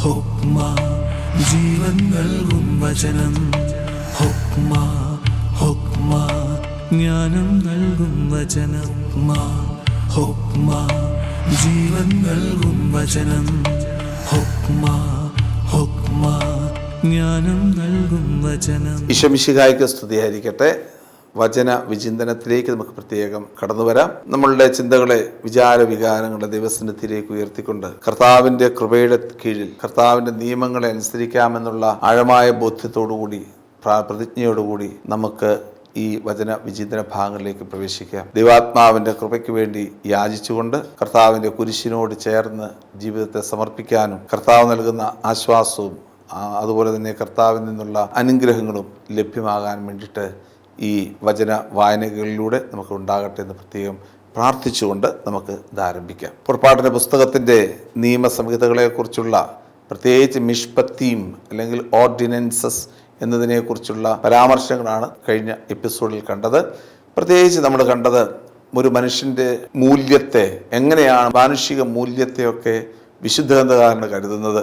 ഹുക്മ ജീവൻ നൽകും വചനം. ഹുക്മ ഹുക്മ ജ്ഞാനം നൽകും വചനം. ഹുക്മ ജീവൻ നൽകും വചനം. ഹുക്മ ഹുക്മ ജ്ഞാനം നൽകും വചനം. ഈശോ മിശിഹായ്ക്ക് സ്തുതിയായിരിക്കട്ടെ. വചന വിചിന്തനത്തിലേക്ക് നമുക്ക് പ്രത്യേകം കടന്നു വരാം. നമ്മളുടെ ചിന്തകളെ വിചാര വികാരങ്ങളുടെ ദൈവസന്നിധിയിലേക്ക് ഉയർത്തിക്കൊണ്ട് കർത്താവിൻ്റെ കൃപയുടെ കീഴിൽ കർത്താവിൻ്റെ നിയമങ്ങളെ അനുസരിക്കാമെന്നുള്ള ആഴമായ ബോധ്യത്തോടുകൂടി പ്രതിജ്ഞയോടുകൂടി നമുക്ക് ഈ വചന വിചിന്തന ഭാഗങ്ങളിലേക്ക് പ്രവേശിക്കാം. ദൈവാത്മാവിൻ്റെ കൃപയ്ക്ക് വേണ്ടി യാചിച്ചുകൊണ്ട് കർത്താവിൻ്റെ കുരിശിനോട് ചേർന്ന് ജീവിതത്തെ സമർപ്പിക്കാനും കർത്താവ് നൽകുന്ന ആശ്വാസവും അതുപോലെ തന്നെ കർത്താവിൽ നിന്നുള്ള അനുഗ്രഹങ്ങളും ലഭ്യമാകാൻ വേണ്ടിയിട്ട് ഈ വചന വായനകളിലൂടെ നമുക്ക് ഉണ്ടാകട്ടെ എന്ന് പ്രത്യേകം പ്രാർത്ഥിച്ചുകൊണ്ട് നമുക്ക് ഇത് ആരംഭിക്കാം. പുറപ്പാടിൻ്റെ പുസ്തകത്തിൻ്റെ നിയമസംഹിതകളെക്കുറിച്ചുള്ള പ്രത്യേകിച്ച് മിഷ്പത്തീം അല്ലെങ്കിൽ ഓർഡിനൻസസ് എന്നതിനെക്കുറിച്ചുള്ള പരാമർശങ്ങളാണ് കഴിഞ്ഞ എപ്പിസോഡിൽ കണ്ടത്. പ്രത്യേകിച്ച് നമ്മൾ കണ്ടത് ഒരു മനുഷ്യൻ്റെ മൂല്യത്തെ എങ്ങനെയാണ്, മാനുഷിക മൂല്യത്തെയൊക്കെ വിശുദ്ധ ഗ്രന്ഥകാരന് കരുതുന്നത്,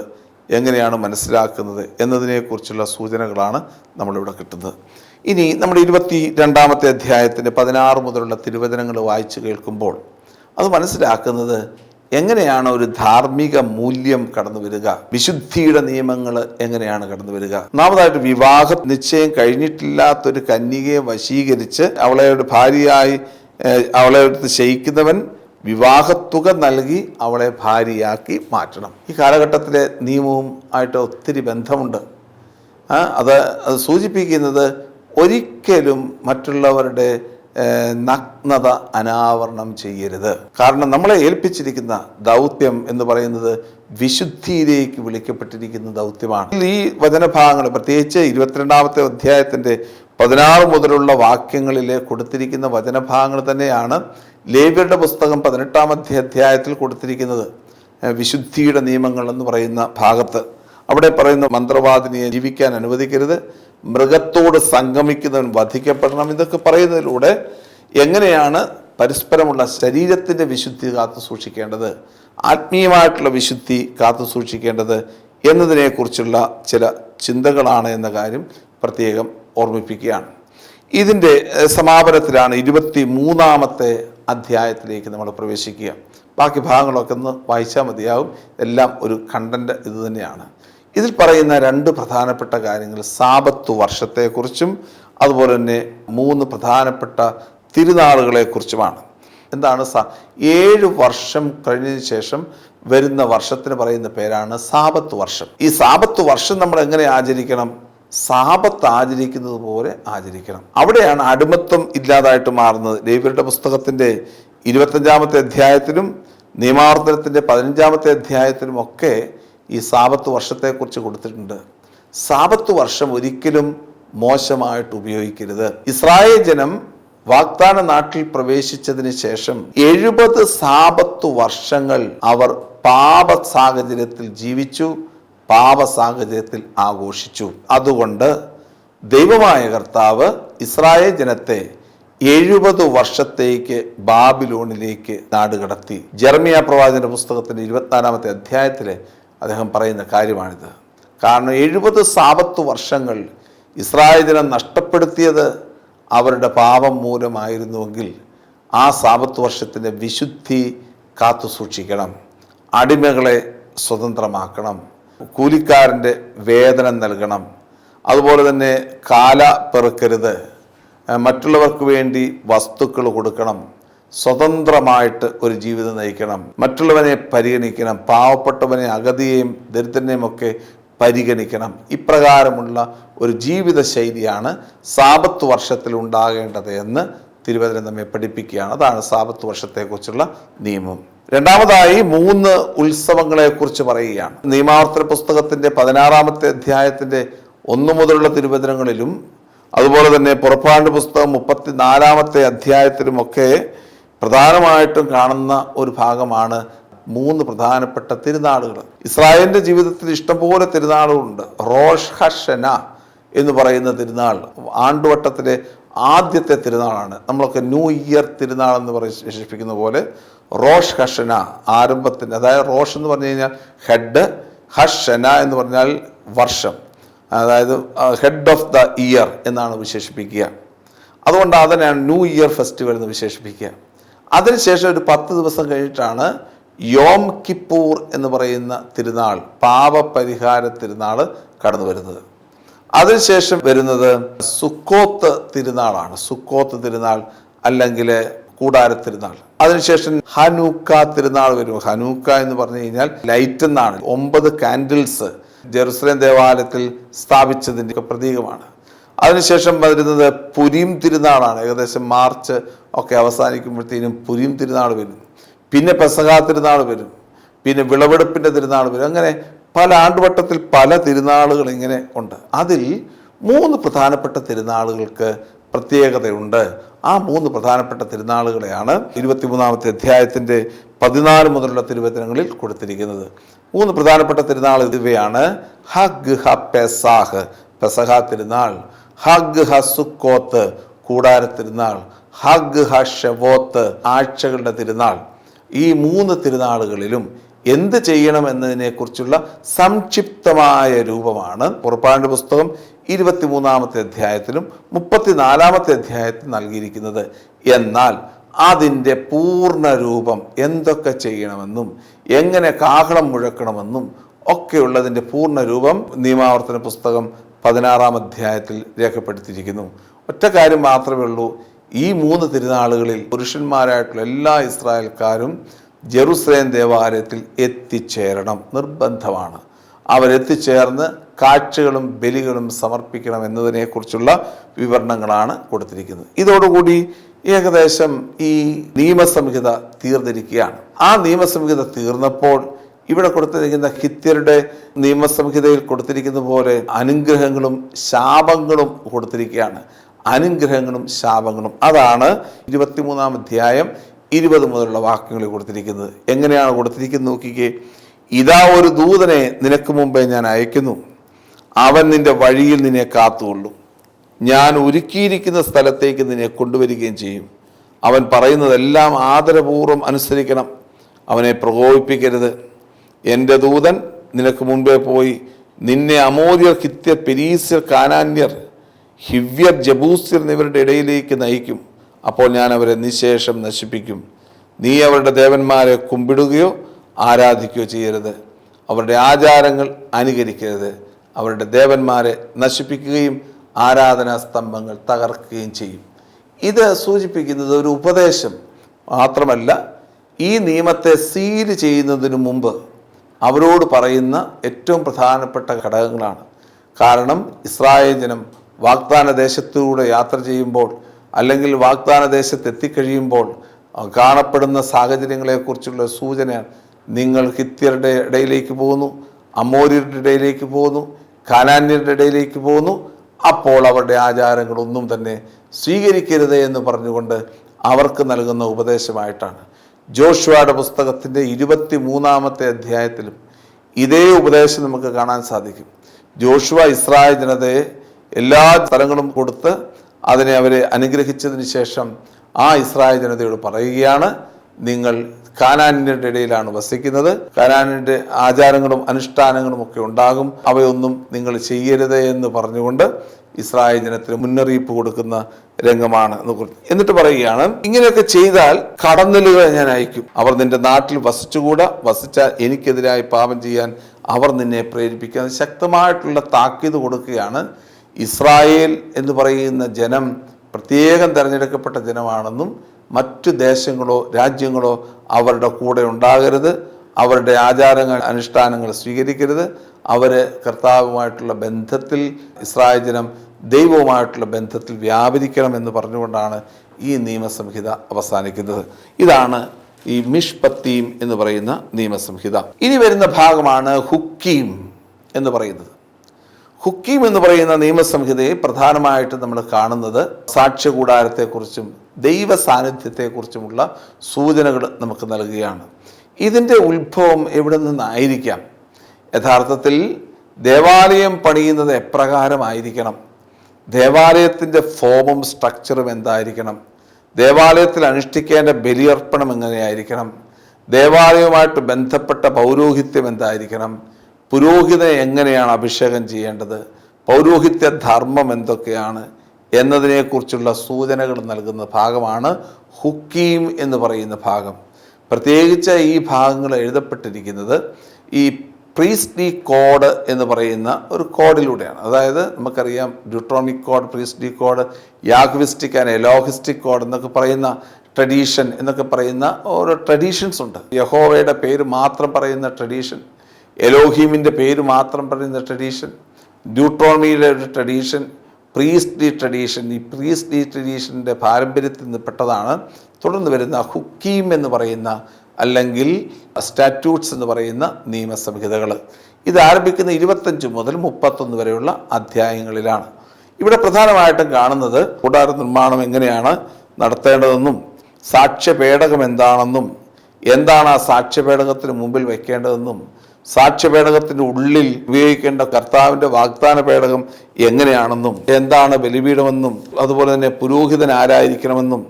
എങ്ങനെയാണ് മനസ്സിലാക്കുന്നത് എന്നതിനെക്കുറിച്ചുള്ള സൂചനകളാണ് നമ്മളിവിടെ കിട്ടുന്നത്. ഇനി നമ്മുടെ 22-ാമത്തെ അധ്യായത്തിൻ്റെ 16 മുതലുള്ള തിരുവചനങ്ങൾ വായിച്ചു കേൾക്കുമ്പോൾ അത് മനസ്സിലാക്കുന്നത് എങ്ങനെയാണ് ഒരു ധാർമ്മിക മൂല്യം കടന്നു വരിക, വിശുദ്ധിയുടെ നിയമങ്ങൾ എങ്ങനെയാണ് കടന്നു വരിക. ഒന്നാമതായിട്ട് വിവാഹ നിശ്ചയം കഴിഞ്ഞിട്ടില്ലാത്തൊരു കന്യകയെ വശീകരിച്ച് അവളെ ഒരു ഭാര്യയായി അവളെ എടുത്ത് ശയിക്കുന്നവൻ വിവാഹത്തുക നൽകി അവളെ ഭാര്യയാക്കി മാറ്റണം. ഈ കാലഘട്ടത്തിലെ നിയമവും ആയിട്ട് ഒത്തിരി ബന്ധമുണ്ട്. അത് സൂചിപ്പിക്കുന്നത് ഒരിക്കലും മറ്റുള്ളവരുടെ നഗ്നത അനാവരണം ചെയ്യരുത്. കാരണം നമ്മളെ ഏൽപ്പിച്ചിരിക്കുന്ന ദൗത്യം എന്ന് പറയുന്നത് വിശുദ്ധിയിലേക്ക് വിളിക്കപ്പെട്ടിരിക്കുന്ന ദൗത്യമാണ്. ഈ വചനഭാഗങ്ങൾ പ്രത്യേകിച്ച് 22-ാമത്തെ അധ്യായത്തിൻ്റെ 16 മുതലുള്ള വാക്യങ്ങളിൽ കൊടുത്തിരിക്കുന്ന വചനഭാഗങ്ങൾ തന്നെയാണ് ലേവ്യരുടെ പുസ്തകം 18-ാമത്തെ അധ്യായത്തിൽ കൊടുത്തിരിക്കുന്നത്. വിശുദ്ധിയുടെ നിയമങ്ങൾ എന്ന് പറയുന്ന ഭാഗത്ത് അവിടെ പറയുന്ന മന്ത്രവാദിനിയെ ജീവിക്കാൻ അനുവദിക്കരുത്, മൃഗത്തോട് സംഗമിക്കുന്നവൻ വധിക്കപ്പെടണം. ഇതൊക്കെ പറയുന്നതിലൂടെ എങ്ങനെയാണ് പരസ്പരമുള്ള ശരീരത്തിൻ്റെ വിശുദ്ധി കാത്തു സൂക്ഷിക്കേണ്ടത്, ആത്മീയമായിട്ടുള്ള വിശുദ്ധി കാത്തു സൂക്ഷിക്കേണ്ടത് എന്നതിനെക്കുറിച്ചുള്ള ചില ചിന്തകളാണ് എന്ന കാര്യം പ്രത്യേകം ഓർമ്മിപ്പിക്കുകയാണ്. ഇതിൻ്റെ സമാപനത്തിലാണ് 23-ാമത്തെ അധ്യായത്തിലേക്ക് നമ്മൾ പ്രവേശിക്കുക. ബാക്കി ഭാഗങ്ങളൊക്കെ ഒന്ന് വായിച്ചാൽ മതിയാവും. എല്ലാം ഒരു കണ്ടന്റ് ഇത് തന്നെയാണ്. ഇതിൽ പറയുന്ന 2 പ്രധാനപ്പെട്ട കാര്യങ്ങൾ സാബത്ത് വർഷത്തെക്കുറിച്ചും അതുപോലെ തന്നെ 3 പ്രധാനപ്പെട്ട തിരുനാളുകളെക്കുറിച്ചുമാണ്. എന്താണ് 7 വർഷം കഴിഞ്ഞതിന് ശേഷം വരുന്ന വർഷത്തിന് പറയുന്ന പേരാണ് സാബത്ത് വർഷം. ഈ സാബത്ത് വർഷം നമ്മൾ എങ്ങനെ ആചരിക്കണം? സാബത്ത് ആചരിക്കുന്നത് പോലെ ആചരിക്കണം. അവിടെയാണ് അടിമത്വം ഇല്ലാതായിട്ട് മാറുന്നത്. ലേവ്യരുടെ പുസ്തകത്തിൻ്റെ 25-ാമത്തെ അധ്യായത്തിലും നിയമാവർത്തനത്തിൻ്റെ 15-ാമത്തെ അധ്യായത്തിലും ഒക്കെ ഈ സാബത്ത് വർഷത്തെക്കുറിച്ച് കൊടുത്തിട്ടുണ്ട്. സാബത്ത് വർഷം ഒരിക്കലും മോശമായിട്ട് ഉപയോഗിക്കരുത്. ഇസ്രായേൽ ജനം വാഗ്ദാന നാട്ടിൽ പ്രവേശിച്ചതിന് ശേഷം 70 സാബത്ത് വർഷങ്ങൾ അവർ പാപ സാഹചര്യത്തിൽ ജീവിച്ചു, പാപ സാഹചര്യത്തിൽ ആഘോഷിച്ചു. അതുകൊണ്ട് ദൈവമായ കർത്താവ് ഇസ്രായേൽ ജനത്തെ 70 വർഷത്തേക്ക് ബാബിലോണിലേക്ക് നാടുകടത്തി. ജെറമ്യാ പ്രവാചകന്റെ പുസ്തകത്തിന്റെ 24-ാമത്തെ അധ്യായത്തിൽ അദ്ദേഹം പറയുന്ന കാര്യമാണിത്. കാരണം 70 സാബത്ത് വർഷങ്ങൾ ഇസ്രായേൽ ജനം നഷ്ടപ്പെടുത്തിയത് അവരുടെ പാപം മൂലമായിരുന്നുവെങ്കിൽ ആ സാബത്ത് വർഷത്തിൻ്റെ വിശുദ്ധി കാത്തു സൂക്ഷിക്കണം. അടിമകളെ സ്വതന്ത്രമാക്കണം, കൂലിക്കാരൻ്റെ വേതനം നൽകണം, അതുപോലെ തന്നെ കാല പെറുക്കരുത്, മറ്റുള്ളവർക്ക് വേണ്ടി വസ്തുക്കൾ കൊടുക്കണം, സ്വതന്ത്രമായിട്ട് ഒരു ജീവിതം നയിക്കണം, മറ്റുള്ളവനെ പരിഗണിക്കണം, പാവപ്പെട്ടവനെ, അഗതിയെയും ദരിദ്രനെയും ഒക്കെ പരിഗണിക്കണം. ഇപ്രകാരമുള്ള ഒരു ജീവിത ശൈലിയാണ് സാബത്ത് വർഷത്തിൽ ഉണ്ടാകേണ്ടത് എന്ന് തിരുവചനം നമ്മെ പഠിപ്പിക്കുകയാണ്. അതാണ് സാബത്ത് വർഷത്തെക്കുറിച്ചുള്ള നിയമം. രണ്ടാമതായി 3 ഉത്സവങ്ങളെക്കുറിച്ച് പറയുകയാണ്. നിയമാവർത്തന പുസ്തകത്തിൻ്റെ 16-ാമത്തെ അധ്യായത്തിൻ്റെ 1 മുതലുള്ള തിരുവചനങ്ങളിലും അതുപോലെ തന്നെ പുറപ്പാടിൻ്റെ പുസ്തകം 34-ാമത്തെ അധ്യായത്തിലുമൊക്കെ പ്രധാനമായിട്ടും കാണുന്ന ഒരു ഭാഗമാണ് 3 പ്രധാനപ്പെട്ട തിരുനാളുകൾ. ഇസ്രായേലിൻ്റെ ജീവിതത്തിൽ ഇഷ്ടംപോലെ തിരുനാളുകളുണ്ട്. റോഷ് ഹഷന എന്ന് പറയുന്ന തിരുനാൾ ആണ്ടുവട്ടത്തിലെ ആദ്യത്തെ തിരുനാളാണ്. നമ്മളൊക്കെ ന്യൂ ഇയർ തിരുനാൾ എന്ന് വിശേഷിപ്പിക്കുന്ന പോലെ റോഷ് ഹഷന ആരംഭത്തിൻ്റെ, അതായത് റോഷ് എന്ന് പറഞ്ഞു കഴിഞ്ഞാൽ ഹെഡ്, ഹഷന എന്ന് പറഞ്ഞാൽ വർഷം, അതായത് ഹെഡ് ഓഫ് ദ ഇയർ എന്നാണ് വിശേഷിപ്പിക്കുക. അതുകൊണ്ട് അതിനാണ് ന്യൂ ഇയർ ഫെസ്റ്റിവൽ എന്ന് വിശേഷിപ്പിക്കുക. അതിനുശേഷം ഒരു 10 ദിവസം കഴിഞ്ഞിട്ടാണ് യോം കിപ്പൂർ എന്ന് പറയുന്ന തിരുനാൾ, പാപപരിഹാര തിരുനാൾ കടന്നു വരുന്നത്. അതിനുശേഷം വരുന്നത് സുക്കോത്ത് തിരുനാളാണ്. സുക്കോത്ത് തിരുനാൾ അല്ലെങ്കിൽ കൂടാര തിരുനാൾ. അതിനുശേഷം ഹനൂക്ക തിരുനാൾ വരും. ഹനൂക്ക എന്ന് പറഞ്ഞു കഴിഞ്ഞാൽ ലൈറ്റ് എന്നാണ്. 9 കാൻഡിൽസ് ജെറുസലേം ദേവാലയത്തിൽ സ്ഥാപിച്ചതിൻ്റെ പ്രതീകമാണ്. അതിനുശേഷം വരുന്നത് പുരീം തിരുനാളാണ്. ഏകദേശം മാർച്ച് ഒക്കെ അവസാനിക്കുമ്പോഴത്തേനും പുരീം തിരുനാൾ വരും. പിന്നെ പെസഹ തിരുനാൾ വരും. പിന്നെ വിളവെടുപ്പിൻ്റെ തിരുനാൾ വരും. അങ്ങനെ പല ആണ്ടുവട്ടത്തിൽ പല തിരുനാളുകൾ ഇങ്ങനെ ഉണ്ട്. അതിൽ 3 പ്രധാനപ്പെട്ട തിരുനാളുകൾക്ക് പ്രത്യേകതയുണ്ട്. ആ 3 പ്രധാനപ്പെട്ട തിരുനാളുകളെയാണ് 23-ാമത്തെ അധ്യായത്തിൻ്റെ 14 മുതലുള്ള തിരുവചനങ്ങളിൽ കൊടുത്തിരിക്കുന്നത്. 3 പ്രധാനപ്പെട്ട തിരുനാൾ ഇവയാണ്: ഹഗ് ഹ പെസാഹ്, പെസഹ തിരുനാൾ; ഹഗ് ഹ സുക്കോത്ത്, കൂടാര തിരുനാൾ; ഹഗ് ഹ ഷെവോത്ത്, ആഴ്ചകളുടെ തിരുനാൾ. ഈ 3 തിരുനാളുകളിലും എന്ത് ചെയ്യണം എന്നതിനെക്കുറിച്ചുള്ള സംക്ഷിപ്തമായ രൂപമാണ് പുറപ്പാടിൻ്റെ പുസ്തകം 23-ാമത്തെ അധ്യായത്തിലും 34-ാമത്തെ അധ്യായത്തിൽ നൽകിയിരിക്കുന്നത്. എന്നാൽ അതിൻ്റെ പൂർണ്ണ രൂപം, എന്തൊക്കെ ചെയ്യണമെന്നും എങ്ങനെ കാഹളം മുഴക്കണമെന്നും ഒക്കെയുള്ളതിൻ്റെ പൂർണ്ണ രൂപം നിയമാവർത്തന പുസ്തകം 16-ാം അധ്യായത്തിൽ രേഖപ്പെടുത്തിയിരിക്കുന്നു. ഒറ്റ കാര്യം മാത്രമേ ഉള്ളൂ: ഈ 3 തിരുനാളുകളിൽ പുരുഷന്മാരായിട്ടുള്ള എല്ലാ ഇസ്രായേൽക്കാരും ജെറുസലേം ദേവാലയത്തിൽ എത്തിച്ചേരണം, നിർബന്ധമാണ്. അവരെത്തിച്ചേർന്ന് കാഴ്ചകളും ബലികളും സമർപ്പിക്കണം എന്നതിനെക്കുറിച്ചുള്ള വിവരണങ്ങളാണ് കൊടുത്തിരിക്കുന്നത്. ഇതോടുകൂടി ഏകദേശം ഈ നിയമസംഹിത തീർന്നിരിക്കുകയാണ്. ആ നിയമസംഹിത തീർന്നപ്പോൾ ഇവിടെ കൊടുത്തിരിക്കുന്ന ഹിത്യരുടെ നിയമസംഹിതയിൽ കൊടുത്തിരിക്കുന്ന പോലെ അനുഗ്രഹങ്ങളും ശാപങ്ങളും കൊടുത്തിരിക്കുകയാണ്. അനുഗ്രഹങ്ങളും ശാപങ്ങളും അതാണ് 23-ാം അധ്യായം 20 മുതലുള്ള വാക്യങ്ങളിൽ കൊടുത്തിരിക്കുന്നത്. എങ്ങനെയാണ് കൊടുത്തിരിക്കുന്നത് നോക്കിക്കേ: ഇതാ ഒരു ദൂതനെ നിനക്ക് മുമ്പേ ഞാൻ അയക്കുന്നു, അവൻ നിന്റെ വഴിയിൽ നിന്നെ കാത്തുകൊള്ളും, ഞാൻ ഒരുക്കിയിരിക്കുന്ന സ്ഥലത്തേക്ക് നിന്നെ കൊണ്ടുവരികയും ചെയ്യും. അവൻ പറയുന്നതെല്ലാം ആദരപൂർവ്വം അനുസരിക്കണം, അവനെ പ്രകോപിപ്പിക്കരുത്. എൻ്റെ ദൂതൻ നിനക്ക് മുൻപേ പോയി നിന്നെ അമോര്യർ, ഹിത്യർ, പെരീസ്യർ, കാനാന്യർ, ഹിവ്യർ, ജബൂസ്യർ എന്നിവരുടെ ഇടയിലേക്ക് നയിക്കും. അപ്പോൾ ഞാൻ അവരെ നിശേഷം നശിപ്പിക്കും. നീ അവരുടെ ദേവന്മാരെ കുമ്പിടുകയോ ആരാധിക്കുകയോ ചെയ്യരുത്. അവരുടെ ആചാരങ്ങൾ അനുകരിക്കരുത്. അവരുടെ ദേവന്മാരെ നശിപ്പിക്കുകയും ആരാധനാ സ്തംഭങ്ങൾ തകർക്കുകയും ചെയ്യും. ഇത് സൂചിപ്പിക്കുന്നത് ഒരു ഉപദേശം മാത്രമല്ല, ഈ നിയമത്തെ സീൽ ചെയ്യുന്നതിന് മുമ്പ് അവരോട് പറയുന്ന ഏറ്റവും പ്രധാനപ്പെട്ട ഘടകങ്ങളാണ്. കാരണം ഇസ്രായേൽ ജനം വാഗ്ദാന ദേശത്തൂടെ യാത്ര ചെയ്യുമ്പോൾ അല്ലെങ്കിൽ വാഗ്ദാന ദേശത്ത് എത്തിക്കഴിയുമ്പോൾ കാണപ്പെടുന്ന സാഹചര്യങ്ങളെക്കുറിച്ചുള്ള സൂചന: നിങ്ങൾ ഹിത്യരുടെ ഇടയിലേക്ക് പോകുന്നു, അമോര്യരുടെ ഇടയിലേക്ക് പോകുന്നു, കാനാന്യരുടെ ഇടയിലേക്ക് പോകുന്നു. അപ്പോൾ അവരുടെ ആചാരങ്ങളൊന്നും തന്നെ സ്വീകരിക്കരുത് എന്ന് പറഞ്ഞുകൊണ്ട് അവർക്ക് നൽകുന്ന ഉപദേശമായിട്ടാണ്. ജോഷുവയുടെ പുസ്തകത്തിൻ്റെ 23-ാമത്തെ അധ്യായത്തിലും ഇതേ ഉപദേശം നമുക്ക് കാണാൻ സാധിക്കും. ജോഷുവ ഇസ്രായേൽ ജനതയെ എല്ലാ സ്ഥലങ്ങളും കൊടുത്ത് അതിനെ അവരെ അനുഗ്രഹിച്ചതിന് ശേഷം ആ ഇസ്രായേൽ ജനതയോട് പറയുകയാണ്: നിങ്ങൾ കാനാന്യരുടെ ഇടയിലാണ് വസിക്കുന്നത്, കാനാന്യരുടെ ആചാരങ്ങളും അനുഷ്ഠാനങ്ങളും ഒക്കെ ഉണ്ടാകും, അവയൊന്നും നിങ്ങൾ ചെയ്യരുത് എന്ന് പറഞ്ഞുകൊണ്ട് ഇസ്രായേൽ ജനത്തിന് മുന്നറിയിപ്പ് കൊടുക്കുന്ന രംഗമാണ്. എന്നിട്ട് പറയുകയാണ്: ഇങ്ങനെയൊക്കെ ചെയ്താൽ കടന്നലുകളെ ഞാൻ അയക്കും, അവർ നിന്റെ നാട്ടിൽ വസിച്ചുകൂടാ, വസിച്ചാൽ എനിക്കെതിരായി പാപം ചെയ്യാൻ അവർ നിന്നെ പ്രേരിപ്പിക്കാൻ. ശക്തമായിട്ടുള്ള താക്കീത് കൊടുക്കുകയാണ്. ഇസ്രായേൽ എന്ന് പറയുന്ന ജനം പ്രത്യേകം തിരഞ്ഞെടുക്കപ്പെട്ട ജനമാണെന്നും മറ്റു ദേശങ്ങളോ രാജ്യങ്ങളോ അവരുടെ കൂടെ ഉണ്ടാകരുത്, അവരുടെ ആചാരങ്ങൾ അനുഷ്ഠാനങ്ങൾ സ്വീകരിക്കരുത്, അവർ കർത്താവുമായിട്ടുള്ള ബന്ധത്തിൽ, ഇസ്രായേൽ ജനം ദൈവവുമായിട്ടുള്ള ബന്ധത്തിൽ വ്യാപരിക്കണം എന്ന് പറഞ്ഞുകൊണ്ടാണ് ഈ നിയമസംഹിത അവസാനിക്കുന്നത്. ഇതാണ് ഈ മിഷ്പത്തീം എന്ന് പറയുന്ന നിയമസംഹിത. ഇനി വരുന്ന ഭാഗമാണ് ഹുക്കീം എന്ന് പറയുന്നത്. ഹുക്കീം എന്ന് പറയുന്ന നിയമസംഹിതയെ പ്രധാനമായിട്ട് നമ്മൾ കാണുന്നത് സാക്ഷ്യകൂടാരത്തെക്കുറിച്ചും ദൈവ സാന്നിധ്യത്തെക്കുറിച്ചുമുള്ള സൂചനകൾ നമുക്ക് നൽകുകയാണ്. ഇതിൻ്റെ ഉത്ഭവം എവിടെ നിന്നായിരിക്കാം? യഥാർത്ഥത്തിൽ ദേവാലയം പണിയുന്നത് എപ്രകാരമായിരിക്കണം? ദേവാലയത്തിൻ്റെ ഫോമും സ്ട്രക്ചറും എന്തായിരിക്കണം? ദേവാലയത്തിൽ അനുഷ്ഠിക്കേണ്ട ബലിയർപ്പണം എങ്ങനെയായിരിക്കണം? ദേവാലയവുമായിട്ട് ബന്ധപ്പെട്ട പൗരോഹിത്യം എന്തായിരിക്കണം? പുരോഹിതനെ എങ്ങനെയാണ് അഭിഷേകം ചെയ്യേണ്ടത്, പൗരോഹിത്യ ധർമ്മം എന്തൊക്കെയാണ് എന്നതിനെക്കുറിച്ചുള്ള സൂചനകൾ നൽകുന്ന ഭാഗമാണ് ഹുക്കീം എന്ന് പറയുന്ന ഭാഗം. പ്രത്യേകിച്ച് ഈ ഭാഗങ്ങൾ എഴുതപ്പെട്ടിരിക്കുന്നത് ഈ പ്രീസ്റ്റ്ലി കോഡ് എന്ന് പറയുന്ന ഒരു കോഡിലൂടെയാണ്. അതായത് നമുക്കറിയാം deuteronomic code, Priestly code, Yahwistic and Elohistic code എന്നൊക്കെ പറയുന്ന ട്രഡീഷൻ എന്നൊക്കെ പറയുന്ന ഓരോ ട്രഡീഷൻസ് ഉണ്ട്. യഹോവയുടെ പേര് മാത്രം പറയുന്ന ട്രഡീഷൻ, എലോഹീമിൻ്റെ പേര് മാത്രം പറയുന്ന ട്രഡീഷൻ, ഡ്യൂട്രോണമിയിലെ ഒരു ട്രഡീഷൻ, പ്രീസ്റ്റ്ലി ട്രഡീഷൻ. ഈ പ്രീസ്റ്റ്ലി ട്രഡീഷൻ്റെ പാരമ്പര്യത്തിൽ നിന്ന് പെട്ടതാണ് തുടർന്ന് വരുന്ന ഹുക്കീം എന്ന് പറയുന്ന അല്ലെങ്കിൽ സ്റ്റാറ്റ്യൂട്ട്സ് എന്ന് പറയുന്ന നിയമസംഹിതകൾ. ഇത് ആരംഭിക്കുന്ന 25 മുതൽ 31 വരെയുള്ള അധ്യായങ്ങളിലാണ്. ഇവിടെ പ്രധാനമായിട്ടും കാണുന്നത് കൂടാര നിർമ്മാണം എങ്ങനെയാണ് നടത്തേണ്ടതെന്നും സാക്ഷ്യപേടകം എന്താണെന്നും എന്താണ് ആ സാക്ഷ്യപേടകത്തിന് മുമ്പിൽ വയ്ക്കേണ്ടതെന്നും സാക്ഷ്യപേടകത്തിൻ്റെ ഉള്ളിൽ ഉപയോഗിക്കേണ്ട കർത്താവിൻ്റെ വാഗ്ദാന പേടകം എങ്ങനെയാണെന്നും എന്താണ് ബലിപീഠമെന്നും അതുപോലെ തന്നെ പുരോഹിതൻ ആരായിരിക്കണമെന്നും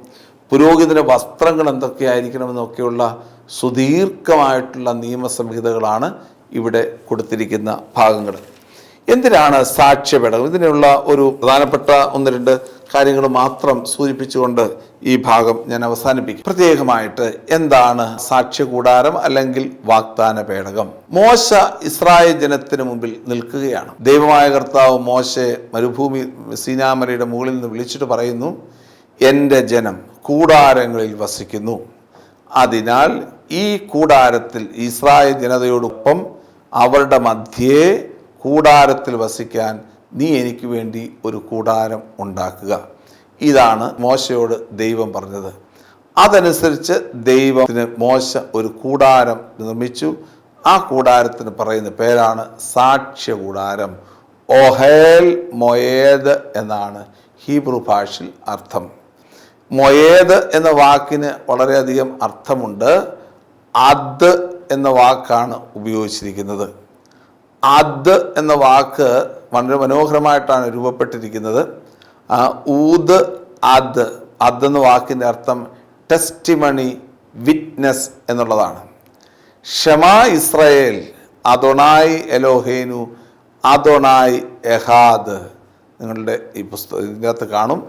പുരോഹിതൻ്റെ വസ്ത്രങ്ങൾ എന്തൊക്കെയായിരിക്കണമെന്നും ഒക്കെയുള്ള സുദീർഘമായിട്ടുള്ള നിയമസംഹിതകളാണ് ഇവിടെ കൊടുത്തിരിക്കുന്ന ഭാഗങ്ങൾ. എന്തിനാണ് സാക്ഷ്യപേടകം? ഇതിനുള്ള ഒരു പ്രധാനപ്പെട്ട 1-2 കാര്യങ്ങൾ മാത്രം സൂചിപ്പിച്ചുകൊണ്ട് ഈ ഭാഗം ഞാൻ അവസാനിപ്പിക്കും. പ്രത്യേകമായിട്ട് എന്താണ് സാക്ഷ്യകൂടാരം അല്ലെങ്കിൽ വാഗ്ദാന പേടകം? മോശ ഇസ്രായേൽ ജനത്തിന് മുമ്പിൽ നിൽക്കുകയാണ്. ദൈവമായ കർത്താവ് മോശെ മരുഭൂമി സീനാമലയുടെ മുകളിൽ നിന്ന് വിളിച്ചിട്ട് പറയുന്നു, എൻ്റെ ജനം കൂടാരങ്ങളിൽ വസിക്കുന്നു, അതിനാൽ ഈ കൂടാരത്തിൽ ഇസ്രായേൽ ജനതയോടൊപ്പം അവരുടെ മധ്യേ കൂടാരത്തിൽ വസിക്കാൻ നീ എനിക്ക് വേണ്ടി ഒരു കൂടാരം ഉണ്ടാക്കുക. ഇതാണ് മോശയോട് ദൈവം പറഞ്ഞത്. അതനുസരിച്ച് ദൈവത്തിന് മോശ ഒരു കൂടാരം നിർമ്മിച്ചു. ആ കൂടാരത്തിന് പറയുന്ന പേരാണ് സാക്ഷ്യകൂടാരം. ഓഹേൽ മൊയേദ് എന്നാണ് ഹീബ്രു ഭാഷയിൽ അർത്ഥം. മൊയേദ് എന്ന വാക്കിന് വളരെയധികം അർത്ഥമുണ്ട്. അദ് എന്ന വാക്കാണ് ഉപയോഗിച്ചിരിക്കുന്നത്. അദ് എന്ന വാക്ക് വളരെ മനോഹരമായിട്ടാണ് രൂപപ്പെട്ടിരിക്കുന്നത്. ഊദ് അദ്, അദ് എന്ന വാക്കിൻ്റെ അർത്ഥം ടെസ്റ്റിമണി, വിറ്റ്നസ് എന്നുള്ളതാണ്. ഷമാ ഇസ്രായേൽ അദോണായി എലോഹേനു അദോണായി എഹാദ് നിങ്ങളുടെ ഈ പുസ്തകം ഇതിൻ്റെ അകത്ത് കാണും.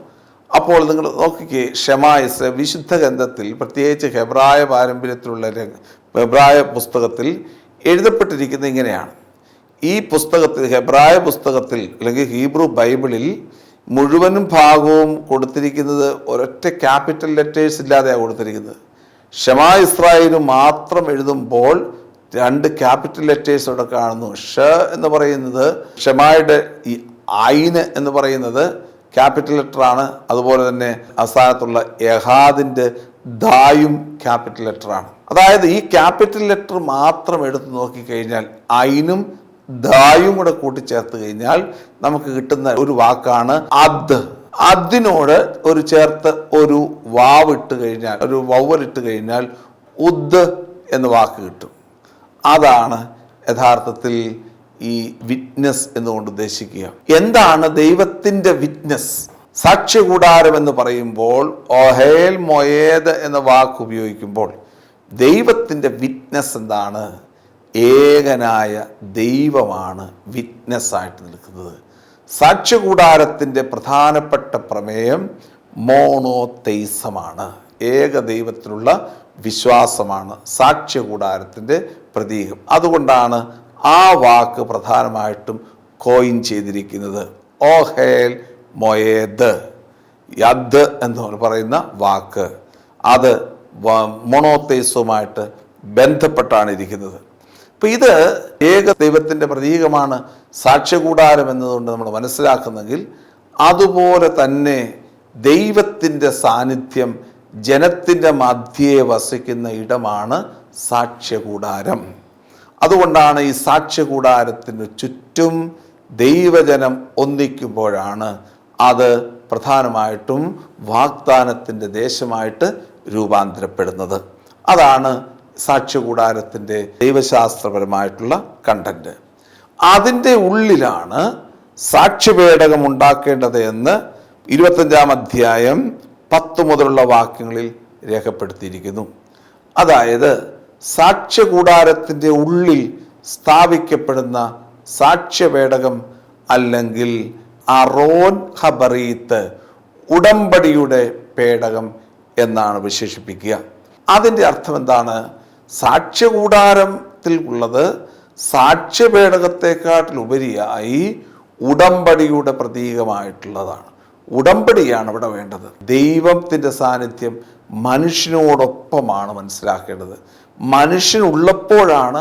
അപ്പോൾ നിങ്ങൾ നോക്കിക്കേ, ഷമാ ഇസ്രായേൽ വിശുദ്ധ ഗ്രന്ഥത്തിൽ പ്രത്യേകിച്ച് ഹെബ്രായ പാരമ്പര്യത്തിലുള്ള ഹെബ്രായ പുസ്തകത്തിൽ എഴുതപ്പെട്ടിരിക്കുന്നത് ഇങ്ങനെയാണ്. ഈ പുസ്തകത്തിൽ ഹെബ്രായ പുസ്തകത്തിൽ അല്ലെങ്കിൽ ഹീബ്രു ബൈബിളിൽ മുഴുവനും ഭാഗവും കൊടുത്തിരിക്കുന്നത് ഒരൊറ്റ ക്യാപിറ്റൽ ലെറ്റേഴ്സ് ഇല്ലാതെയാണ് കൊടുത്തിരിക്കുന്നത്. ഷമാ ഇസ്രായേൽ മാത്രം എഴുതുമ്പോൾ 2 ക്യാപിറ്റൽ ലെറ്റേഴ്സ് അവിടെ കാണുന്നു. ഷ എന്ന് പറയുന്നത് ഷമായുടെ ഈ ഐന് എന്ന് പറയുന്നത് ക്യാപിറ്റൽ ലെറ്ററാണ്. അതുപോലെ തന്നെ അവസാനത്തുള്ള എഹാദിൻ്റെ ദായും ക്യാപിറ്റൽ ലെറ്ററാണ്. അതായത് ഈ ക്യാപിറ്റൽ ലെറ്റർ മാത്രം എടുത്ത് നോക്കിക്കഴിഞ്ഞാൽ ഐനും ദായും കൂടെ കൂട്ടിച്ചേർത്ത് കഴിഞ്ഞാൽ നമുക്ക് കിട്ടുന്ന ഒരു വാക്കാണ് അദ്. അതിനോട് ഒരു ചേർത്ത് ഒരു വാവിട്ട് കഴിഞ്ഞാൽ, ഒരു വവ്വലിട്ട് കഴിഞ്ഞാൽ ഉദ് എന്ന വാക്ക് കിട്ടും. അതാണ് യഥാർത്ഥത്തിൽ ഈ വിറ്റ്നസ് എന്നുകൊണ്ട് ഉദ്ദേശിക്കുക. എന്താണ് ദൈവത്തിൻ്റെ വിറ്റ്നസ്? സാക്ഷ്യകൂടാരം എന്ന് പറയുമ്പോൾ ഓഹേൽ മൊയേദ് എന്ന വാക്ക് ഉപയോഗിക്കുമ്പോൾ ദൈവത്തിൻ്റെ വിറ്റ്നസ് എന്താണ്? ഏകനായ ദൈവമാണ് വിറ്റ്നസ്സായിട്ട് നിൽക്കുന്നത്. സാക്ഷ്യകൂടാരത്തിൻ്റെ പ്രധാനപ്പെട്ട പ്രമേയം മോണോതെയ്സമാണ്. ഏക ദൈവത്തിലുള്ള വിശ്വാസമാണ് സാക്ഷ്യകൂടാരത്തിൻ്റെ പ്രതീകം. അതുകൊണ്ടാണ് ആ വാക്ക് പ്രധാനമായിട്ടും കോയിൻ ചെയ്തിരിക്കുന്നത്. ഓഹേൽ മൊയേദ്, യദ് എന്ന് പറയുന്ന വാക്ക് അത് മോണോതെയ്സവുമായിട്ട് ബന്ധപ്പെട്ടാണ് ഇരിക്കുന്നത്. അപ്പം ഇത് ഏക ദൈവത്തിൻ്റെ പ്രതീകമാണ് സാക്ഷ്യകൂടാരം എന്നതുകൊണ്ട് നമ്മൾ മനസ്സിലാക്കുന്നെങ്കിൽ, അതുപോലെ തന്നെ ദൈവത്തിൻ്റെ സാന്നിധ്യം ജനത്തിൻ്റെ മധ്യേ വസിക്കുന്ന ഇടമാണ് സാക്ഷ്യകൂടാരം. അതുകൊണ്ടാണ് ഈ സാക്ഷ്യകൂടാരത്തിന് ചുറ്റും ദൈവജനം ഒന്നിക്കുമ്പോഴാണ് അത് പ്രധാനമായിട്ടും വാഗ്ദാനത്തിൻ്റെ ദേശമായിട്ട് രൂപാന്തരപ്പെടുന്നത്. അതാണ് സാക്ഷ്യകൂടാരത്തിൻ്റെ ദൈവശാസ്ത്രപരമായിട്ടുള്ള കണ്ടന്റ്. അതിൻ്റെ ഉള്ളിലാണ് സാക്ഷ്യപേടകം ഉണ്ടാക്കേണ്ടത് എന്ന് 25-ാം അധ്യായം 10 മുതലുള്ള വാക്യങ്ങളിൽ രേഖപ്പെടുത്തിയിരിക്കുന്നു. അതായത് സാക്ഷ്യകൂടാരത്തിൻ്റെ ഉള്ളിൽ സ്ഥാപിക്കപ്പെടുന്ന സാക്ഷ്യപേടകം അല്ലെങ്കിൽ അറോൻ ഹബറീത്ത്, ഉടമ്പടിയുടെ പേടകം എന്നാണ് വിശേഷിപ്പിക്കുക. അതിൻ്റെ അർത്ഥം എന്താണ്? സാക്ഷ്യകൂടാരത്തിൽ ഉള്ളത് സാക്ഷ്യപേടകത്തെക്കാട്ടിലുപരിയായി ഉടമ്പടിയുടെ പ്രതീകമായിട്ടുള്ളതാണ്. ഉടമ്പടിയാണ് ഇവിടെ വേണ്ടത്. ദൈവത്തിൻ്റെ സാന്നിധ്യം മനുഷ്യനോടൊപ്പമാണ് മനസ്സിലാക്കേണ്ടത്. മനുഷ്യനുള്ളപ്പോഴാണ്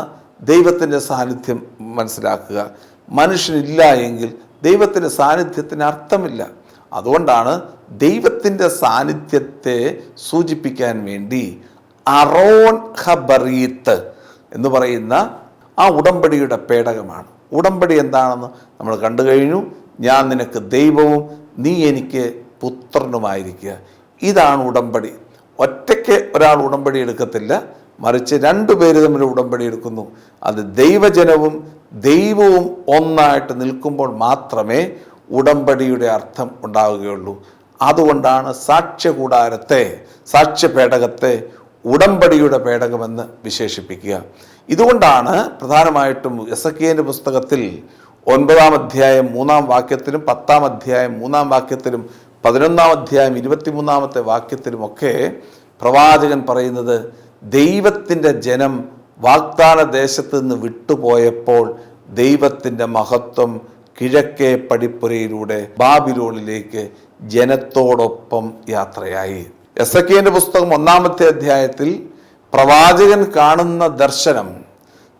ദൈവത്തിൻ്റെ സാന്നിധ്യം മനസ്സിലാക്കുക. മനുഷ്യനില്ല എങ്കിൽ ദൈവത്തിൻ്റെ സാന്നിധ്യത്തിന് അർത്ഥമില്ല. അതുകൊണ്ടാണ് ദൈവത്തിൻ്റെ സാന്നിധ്യത്തെ സൂചിപ്പിക്കാൻ വേണ്ടി അറോൻ ഹബറീത്ത് എന്ന് പറയുന്ന ആ ഉടമ്പടിയുടെ പേടകമാണ്. ഉടമ്പടി എന്താണെന്ന് നമ്മൾ കണ്ടു കഴിഞ്ഞു. ഞാൻ നിനക്ക് ദൈവവും നീ എനിക്ക് പുത്രനുമായിരിക്കുക. ഇതാണ് ഉടമ്പടി. ഒറ്റയ്ക്ക് ഒരാൾ ഉടമ്പടി എടുക്കത്തില്ല, മറിച്ച് രണ്ടുപേര് തമ്മിൽ ഉടമ്പടി എടുക്കുന്നു. അത് ദൈവജനവും ദൈവവും ഒന്നായിട്ട് നിൽക്കുമ്പോൾ മാത്രമേ ഉടമ്പടിയുടെ അർത്ഥം ഉണ്ടാവുകയുള്ളൂ. അതുകൊണ്ടാണ് സാക്ഷ്യകൂടാരത്തെ, സാക്ഷ്യപേടകത്തെ ഉടമ്പടിയുടെ പേടകമെന്ന് വിശേഷിപ്പിക്കുക. ഇതുകൊണ്ടാണ് പ്രധാനമായിട്ടും എസെക്കിയേലിന്റെ പുസ്തകത്തിൽ 9-ാം അധ്യായം 3-ാം വാക്യത്തിലും 10-ാം അധ്യായം 3-ാം വാക്യത്തിലും 11-ാം അധ്യായം 23-ാമത്തെ വാക്യത്തിലുമൊക്കെ പ്രവാചകൻ പറയുന്നത്, ദൈവത്തിൻ്റെ ജനം വാഗ്ദാന ദേശത്ത് നിന്ന് വിട്ടുപോയപ്പോൾ ദൈവത്തിൻ്റെ മഹത്വം കിഴക്കേ പടിപ്പുരയിലൂടെ ബാബിലോണിലേക്ക് ജനത്തോടൊപ്പം യാത്രയായി. എസെക്കിയേലിന്റെ പുസ്തകം 1-ാമത്തെ അധ്യായത്തിൽ പ്രവാചകൻ കാണുന്ന ദർശനം,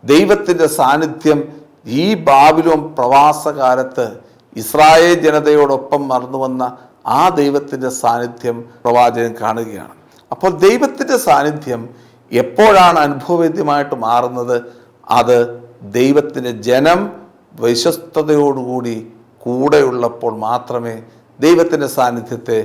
ദൈവത്തിൻ്റെ സാന്നിധ്യം ഈ ബാബിലോൺ പ്രവാസകാലത്ത് ഇസ്രായേൽ ജനതയോടൊപ്പം മറന്നു വന്ന ആ ദൈവത്തിൻ്റെ സാന്നിധ്യം പ്രവാചകൻ കാണുകയാണ്. അപ്പോൾ ദൈവത്തിൻ്റെ സാന്നിധ്യം എപ്പോഴാണ് അനുഭവവേദ്യമായിട്ട് മാറുന്നത്? അത് ദൈവത്തിൻ്റെ ജനം വിശ്വസ്തയോടുകൂടി കൂടെയുള്ളപ്പോൾ മാത്രമേ ദൈവത്തിൻ്റെ സാന്നിധ്യത്തെ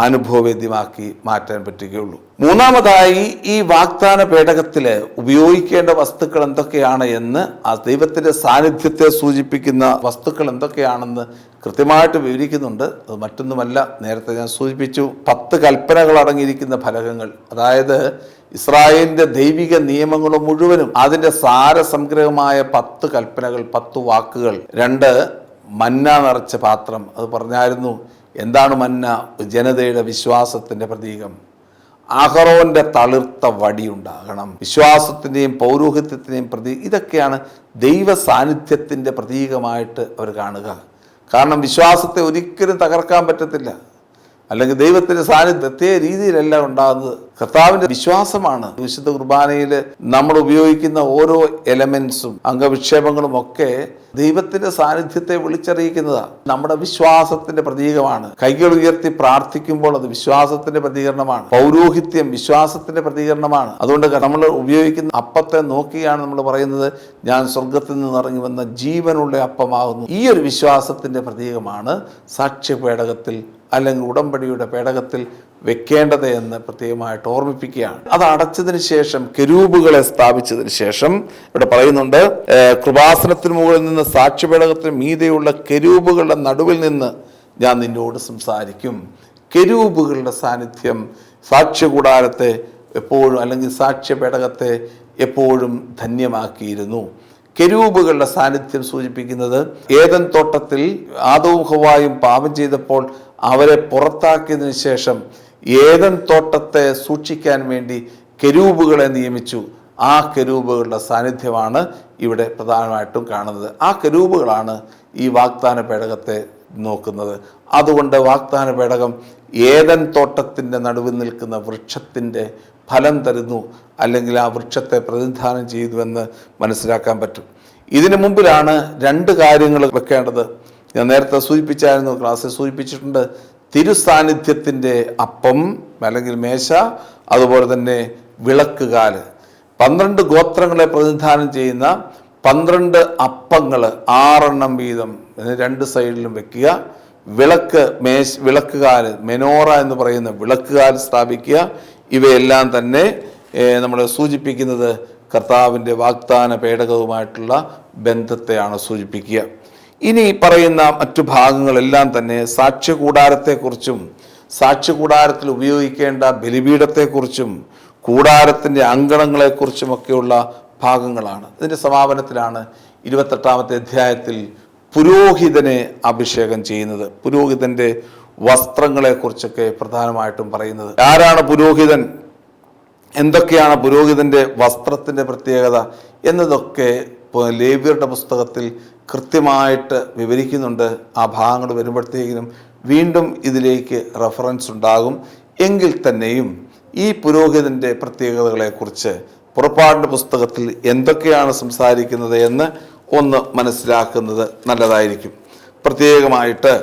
അനുഭവവേദ്യമാക്കി മാറ്റാൻ പറ്റുകയുള്ളൂ. മൂന്നാമതായി, ഈ വാഗ്ദാന പേടകത്തിൽ ഉപയോഗിക്കേണ്ട വസ്തുക്കൾ എന്തൊക്കെയാണ് എന്ന്, ആ ദൈവത്തിൻ്റെ സാന്നിധ്യത്തെ സൂചിപ്പിക്കുന്ന വസ്തുക്കൾ എന്തൊക്കെയാണെന്ന് കൃത്യമായിട്ട് വിവരിക്കുന്നുണ്ട്. അത് മറ്റൊന്നുമല്ല, നേരത്തെ ഞാൻ സൂചിപ്പിച്ചു, 10 കൽപ്പനകൾ അടങ്ങിയിരിക്കുന്ന ഫലകങ്ങൾ, അതായത് ഇസ്രായേലിന്റെ ദൈവിക നിയമങ്ങളും മുഴുവനും അതിൻ്റെ സാരസംഗ്രഹമായ 10 കൽപ്പനകൾ, 10 വാക്കുകൾ. 2 മന്ന നിറച്ച പാത്രം. അത് പറഞ്ഞായിരുന്നു. എന്താണ് മന്ന? ജനതയുടെ വിശ്വാസത്തിൻ്റെ പ്രതീകം. അഹറോന്റെ തളിർത്ത വടി ഉണ്ടാകണം. വിശ്വാസത്തിൻ്റെയും പൗരോഹിത്യത്തിൻ്റെയും ഇതൊക്കെയാണ് ദൈവ സാന്നിധ്യത്തിൻ്റെ പ്രതീകമായിട്ട് അവർ കാണുക. കാരണം വിശ്വാസത്തെ ഒരിക്കലും തകർക്കാൻ പറ്റത്തില്ല, അല്ലെങ്കിൽ ദൈവത്തിൻ്റെ സാന്നിധ്യം പ്രത്യേക രീതിയിലല്ല ഉണ്ടാകുന്നത്. കർത്താവിൻ്റെ വിശ്വാസമാണ്. വിശുദ്ധ കുർബാനയിൽ നമ്മൾ ഉപയോഗിക്കുന്ന ഓരോ എലമെന്റ്സും അംഗവിക്ഷേപങ്ങളും ഒക്കെ ദൈവത്തിൻ്റെ സാന്നിധ്യത്തെ വിളിച്ചറിയിക്കുന്നതാണ്. നമ്മുടെ വിശ്വാസത്തിൻ്റെ പ്രതീകമാണ്. കൈകൾ ഉയർത്തി പ്രാർത്ഥിക്കുമ്പോൾ അത് വിശ്വാസത്തിൻ്റെ പ്രതികരണമാണ്. പൗരോഹിത്യം വിശ്വാസത്തിൻ്റെ പ്രതികരണമാണ്. അതുകൊണ്ട് നമ്മൾ ഉപയോഗിക്കുന്ന അപ്പത്തെ നോക്കിയാണ് നമ്മൾ പറയുന്നത്, ഞാൻ സ്വർഗത്തിൽ നിന്ന് ഇറങ്ങി വന്ന ജീവനുള്ള അപ്പമാകുന്നു. ഈ ഒരു വിശ്വാസത്തിൻ്റെ പ്രതീകമാണ് സാക്ഷ്യപേടകത്തിൽ അല്ലെങ്കിൽ ഉടമ്പടിയുടെ പേടകത്തിൽ വെക്കേണ്ടത് എന്ന് പ്രത്യേകമായിട്ട് ഓർമ്മിപ്പിക്കുകയാണ്. അത് അടച്ചതിന് ശേഷം, കെരൂബുകളെ സ്ഥാപിച്ചതിന് ശേഷം ഇവിടെ പറയുന്നുണ്ട്, കൃപാസനത്തിന് മുകളിൽ നിന്ന് സാക്ഷ്യപേടകത്തിന് മീതെയുള്ള കെരൂബുകളുടെ നടുവിൽ നിന്ന് ഞാൻ നിന്നോട് സംസാരിക്കും. കെരൂബുകളുടെ സാന്നിധ്യം സാക്ഷ്യകൂടാരത്തെ എപ്പോഴും, അല്ലെങ്കിൽ സാക്ഷ്യപേടകത്തെ എപ്പോഴും ധന്യമാക്കിയിരുന്നു. കെരൂബുകളുടെ സാന്നിധ്യം സൂചിപ്പിക്കുന്നത്, ഏദൻ തോട്ടത്തിൽ ആദവും ഹവ്വായും പാപം ചെയ്തപ്പോൾ അവരെ പുറത്താക്കിയതിനു ശേഷം ഏദൻ തോട്ടത്തെ സൂക്ഷിക്കാൻ വേണ്ടി കെരൂബുകളെ നിയമിച്ചു. ആ കെരൂബുകളുടെ സാന്നിധ്യമാണ് ഇവിടെ പ്രധാനമായിട്ടും കാണുന്നത്. ആ കെരൂബുകളാണ് ഈ വാഗ്ദാന പേടകത്തെ നോക്കുന്നത്. അതുകൊണ്ട് വാഗ്ദാന പേടകം ഏദൻ തോട്ടത്തിൻ്റെ നടുവിൽ നിൽക്കുന്ന വൃക്ഷത്തിൻ്റെ ഫലം തരുന്നു, അല്ലെങ്കിൽ ആ വൃക്ഷത്തെ പ്രതിനിധാനം ചെയ്തുവെന്ന് മനസ്സിലാക്കാൻ പറ്റും. ഇതിനു മുമ്പിലാണ് 2 കാര്യങ്ങൾ വെക്കേണ്ടത്. ഞാൻ നേരത്തെ സൂചിപ്പിച്ചായിരുന്നു, ക്ലാസ്സിൽ സൂചിപ്പിച്ചിട്ടുണ്ട്. തിരുസാന്നിധ്യത്തിൻ്റെ അപ്പം അല്ലെങ്കിൽ മേശ, അതുപോലെ തന്നെ വിളക്കുകാല്. 12 ഗോത്രങ്ങളെ പ്രതിനിധാനം ചെയ്യുന്ന 12 അപ്പങ്ങൾ 6 എണ്ണം വീതം 2 സൈഡിലും വെക്കുക. വിളക്കുകാല്, മെനോറ എന്ന് പറയുന്ന വിളക്കുകാല് സ്ഥാപിക്കുക. ഇവയെല്ലാം തന്നെ നമ്മൾ സൂചിപ്പിക്കുന്നത് കർത്താവിൻ്റെ വാഗ്ദാന പേടകവുമായിട്ടുള്ള ബന്ധത്തെയാണ് സൂചിപ്പിക്കുക. ഇനി പറയുന്ന മറ്റു ഭാഗങ്ങളെല്ലാം തന്നെ സാക്ഷ്യകൂടാരത്തെക്കുറിച്ചും സാക്ഷ്യകൂടാരത്തിൽ ഉപയോഗിക്കേണ്ട ബലിപീഠത്തെക്കുറിച്ചും കൂടാരത്തിൻ്റെ അങ്കണങ്ങളെക്കുറിച്ചുമൊക്കെയുള്ള ഭാഗങ്ങളാണ്. ഇതിൻ്റെ സമാപനത്തിലാണ് 28-ാമത്തെ അധ്യായത്തിൽ പുരോഹിതനെ അഭിഷേകം ചെയ്യുന്നത്. പുരോഹിതൻ്റെ വസ്ത്രങ്ങളെക്കുറിച്ചൊക്കെ പ്രധാനമായിട്ടും പറയുന്നത്. ആരാണ് പുരോഹിതൻ, എന്തൊക്കെയാണ് പുരോഹിതൻ്റെ വസ്ത്രത്തിൻ്റെ പ്രത്യേകത എന്നതൊക്കെ ലേവ്യരുടെ പുസ്തകത്തിൽ കൃത്യമായിട്ട് വിവരിക്കുന്നുണ്ട്. ആ ഭാഗങ്ങൾ വരുമ്പോഴത്തേക്കിനും വീണ്ടും ഇതിലേക്ക് റെഫറൻസ് ഉണ്ടാകും. എങ്കിൽ തന്നെയും ഈ പുരോഹിതൻ്റെ പ്രത്യേകതകളെക്കുറിച്ച് പുറപ്പാടിൻ്റെ പുസ്തകത്തിൽ എന്തൊക്കെയാണ് സംസാരിക്കുന്നത് എന്ന് ഒന്ന് മനസ്സിലാക്കുന്നത് നല്ലതായിരിക്കും. പ്രത്യേകമായിട്ട്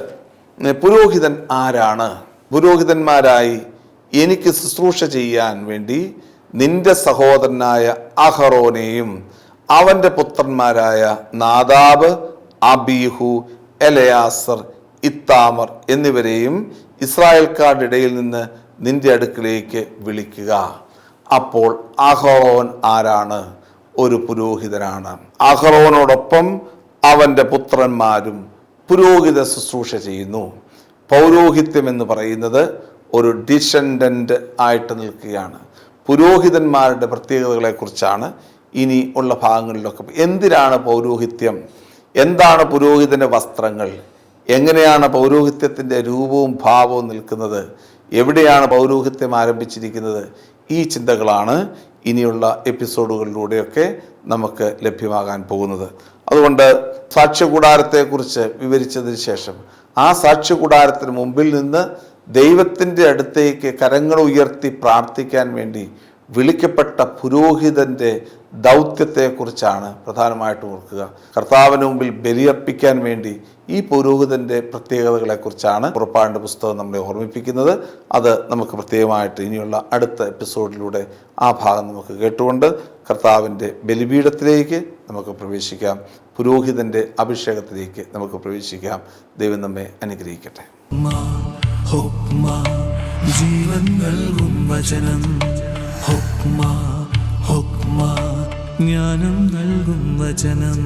പുരോഹിതൻ ആരാണ്? പുരോഹിതന്മാരായി എനിക്ക് ശുശ്രൂഷ ചെയ്യാൻ വേണ്ടി നിന്റെ സഹോദരനായ അഹറോനെയും അവൻ്റെ പുത്രന്മാരായ നാദാബ്, അബീഹു, എലയാസർ, ഇത്താമർ എന്നിവരെയും ഇസ്രായേൽക്കാരുടെ ഇടയിൽ നിന്ന് നിന്റെ അടുക്കിലേക്ക് വിളിക്കുക. അപ്പോൾ അഹറോൻ ആരാണ്? ഒരു പുരോഹിതനാണ്. അഹറോനോടൊപ്പം അവൻ്റെ പുത്രന്മാരും പുരോഹിത ശുശ്രൂഷ ചെയ്യുന്നു. പൗരോഹിത്യം എന്ന് പറയുന്നത് ഒരു ഡിസെൻഡന്റ് ആയിട്ട് നിൽക്കുകയാണ്. പുരോഹിതന്മാരുടെ പ്രത്യേകതകളെക്കുറിച്ചാണ് ഇനി ഉള്ള ഭാഗങ്ങളിലൊക്കെ. എന്തിനാണ് പൗരോഹിത്യം? എന്താണ് പുരോഹിതൻ്റെ വസ്ത്രങ്ങൾ? എങ്ങനെയാണ് പൗരോഹിത്യത്തിൻ്റെ രൂപവും ഭാവവും നിൽക്കുന്നത്? എവിടെയാണ് പൗരോഹിത്യം ആരംഭിച്ചിരിക്കുന്നത്? ഈ ചിന്തകളാണ് ഇനിയുള്ള എപ്പിസോഡുകളിലൂടെയൊക്കെ നമുക്ക് ലഭ്യമാകാൻ പോകുന്നത്. അതുകൊണ്ട് സാക്ഷ്യകൂടാരത്തെക്കുറിച്ച് വിവരിച്ചതിന് ശേഷം ആ സാക്ഷ്യകൂടാരത്തിന് മുമ്പിൽ നിന്ന് ദൈവത്തിൻ്റെ അടുത്തേക്ക് കരങ്ങൾ ഉയർത്തി പ്രാർത്ഥിക്കാൻ വേണ്ടി വിളിക്കപ്പെട്ട പുരോഹിതൻ്റെ ദൗത്യത്തെക്കുറിച്ചാണ് പ്രധാനമായിട്ടും ഓർക്കുക. കർത്താവിന് മുമ്പിൽ ബലിയർപ്പിക്കാൻ വേണ്ടി ഈ പുരോഹിതൻ്റെ പ്രത്യേകതകളെക്കുറിച്ചാണ് പുറപ്പാടിൻ്റെ പുസ്തകം നമ്മളെ ഓർമ്മിപ്പിക്കുന്നത്. അത് നമുക്ക് പ്രത്യേകമായിട്ട് ഇനിയുള്ള അടുത്ത എപ്പിസോഡിലൂടെ ആ ഭാഗം നമുക്ക് കേട്ടുകൊണ്ട് കർത്താവിൻ്റെ ബലിപീഠത്തിലേക്ക് നമുക്ക് പ്രവേശിക്കാം. പുരോഹിതൻ്റെ അഭിഷേകത്തിലേക്ക് നമുക്ക് പ്രവേശിക്കാം. ദൈവം നമ്മെ അനുഗ്രഹിക്കട്ടെ. ജീവൻ നൽകും വചനം, ജ്ഞാനം നൽകും വചനം.